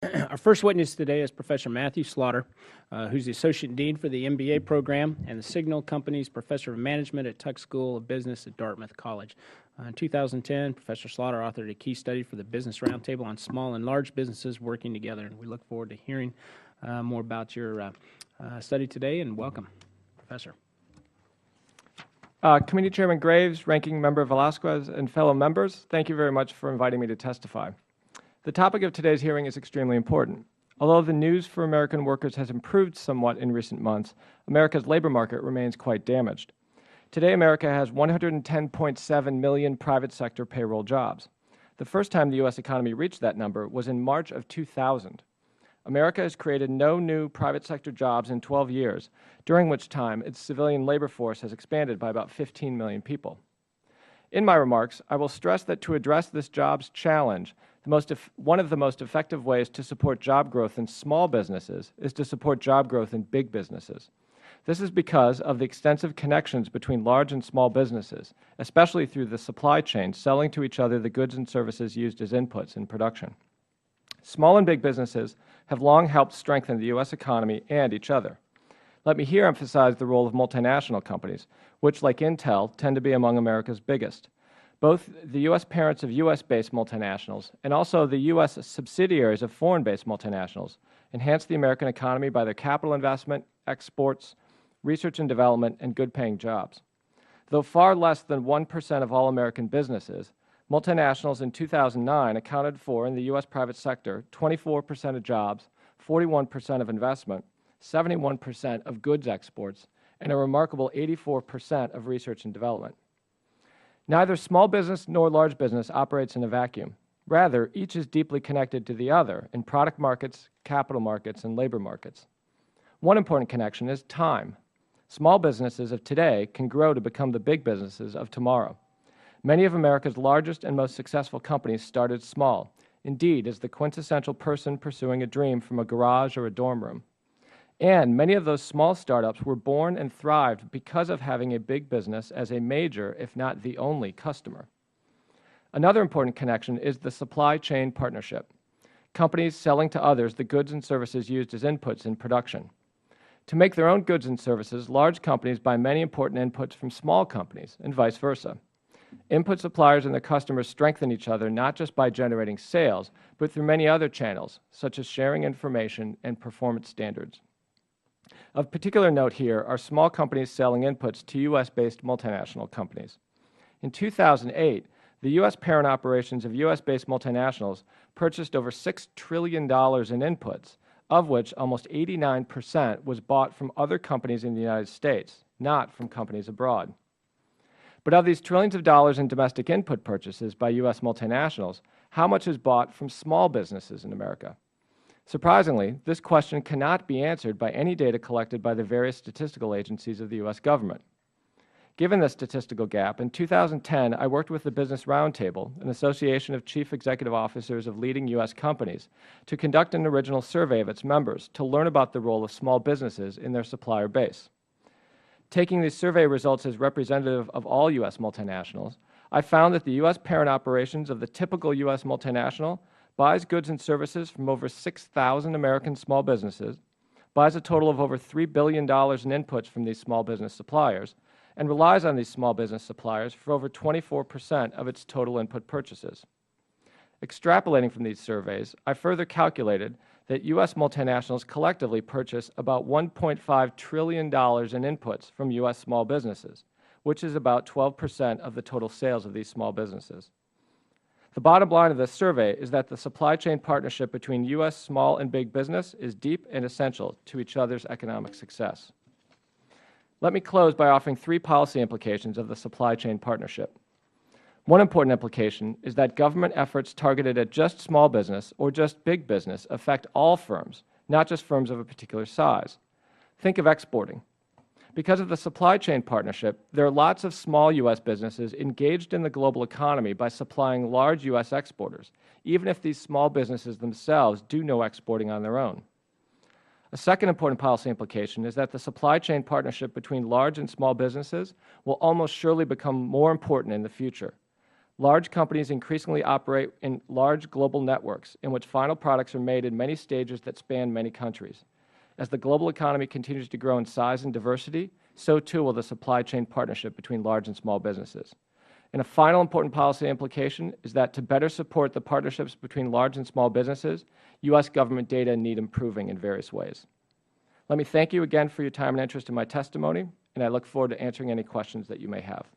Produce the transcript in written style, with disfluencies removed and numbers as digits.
Our first witness today is Professor Matthew Slaughter, who's the Associate Dean for the MBA program and the Signal Company's Professor of Management at Tuck School of Business at Dartmouth College. In 2010, Professor Slaughter authored a key study for the Business Roundtable on small and large businesses working together, and we look forward to hearing more about your study today, and welcome, Professor. Committee Chairman Graves, Ranking Member Velasquez, and fellow members, thank you very much for inviting me to testify. The topic of today's hearing is extremely important. Although the news for American workers has improved somewhat in recent months, America's labor market remains quite damaged. Today, America has 110.7 million private sector payroll jobs. The first time the U.S. economy reached that number was in March of 2000. America has created no new private sector jobs in 12 years, during which time its civilian labor force has expanded by about 15 million people. In my remarks, I will stress that to address this jobs challenge, one of the most effective ways to support job growth in small businesses is to support job growth in big businesses. This is because of the extensive connections between large and small businesses, especially through the supply chain selling to each other the goods and services used as inputs in production. Small and big businesses have long helped strengthen the U.S. economy and each other. Let me here emphasize the role of multinational companies, which, like Intel, tend to be among America's biggest. Both the U.S. parents of U.S.-based multinationals and also the U.S. subsidiaries of foreign-based multinationals enhance the American economy by their capital investment, exports, research and development, and good-paying jobs. Though far less than 1% of all American businesses, multinationals in 2009 accounted for, in the U.S. private sector, 24% of jobs, 41% of investment, 71% of goods exports, and a remarkable 84% of research and development. Neither small business nor large business operates in a vacuum. Rather, each is deeply connected to the other in product markets, capital markets, and labor markets. One important connection is time. Small businesses of today can grow to become the big businesses of tomorrow. Many of America's largest and most successful companies started small, indeed as the quintessential person pursuing a dream from a garage or a dorm room. And many of those small startups were born and thrived because of having a big business as a major, if not the only, customer. Another important connection is the supply chain partnership, companies selling to others the goods and services used as inputs in production. To make their own goods and services, large companies buy many important inputs from small companies, and vice versa. Input suppliers and their customers strengthen each other not just by generating sales, but through many other channels, such as sharing information and performance standards. Of particular note here are small companies selling inputs to U.S.-based multinational companies. In 2008, the U.S. parent operations of U.S.-based multinationals purchased over $6 trillion in inputs, of which almost 89% was bought from other companies in the United States, not from companies abroad. But of these trillions of dollars in domestic input purchases by U.S. multinationals, how much is bought from small businesses in America? Surprisingly, this question cannot be answered by any data collected by the various statistical agencies of the U.S. government. Given this statistical gap, in 2010, I worked with the Business Roundtable, an association of chief executive officers of leading U.S. companies, to conduct an original survey of its members to learn about the role of small businesses in their supplier base. Taking these survey results as representative of all U.S. multinationals, I found that the U.S. parent operations of the typical U.S. multinational buys goods and services from over 6,000 American small businesses, buys a total of over $3 billion in inputs from these small business suppliers, and relies on these small business suppliers for over 24% of its total input purchases. Extrapolating from these surveys, I further calculated that U.S. multinationals collectively purchase about $1.5 trillion in inputs from U.S. small businesses, which is about 12% of the total sales of these small businesses. The bottom line of this survey is that the supply chain partnership between U.S. small and big business is deep and essential to each other's economic success. Let me close by offering 3 policy implications of the supply chain partnership. One important implication is that government efforts targeted at just small business or just big business affect all firms, not just firms of a particular size. Think of exporting. Because of the supply chain partnership, there are lots of small U.S. businesses engaged in the global economy by supplying large U.S. exporters, even if these small businesses themselves do no exporting on their own. A second important policy implication is that the supply chain partnership between large and small businesses will almost surely become more important in the future. Large companies increasingly operate in large global networks in which final products are made in many stages that span many countries. As the global economy continues to grow in size and diversity, so too will the supply chain partnership between large and small businesses. And a final important policy implication is that to better support the partnerships between large and small businesses, U.S. government data need improving in various ways. Let me thank you again for your time and interest in my testimony, and I look forward to answering any questions that you may have.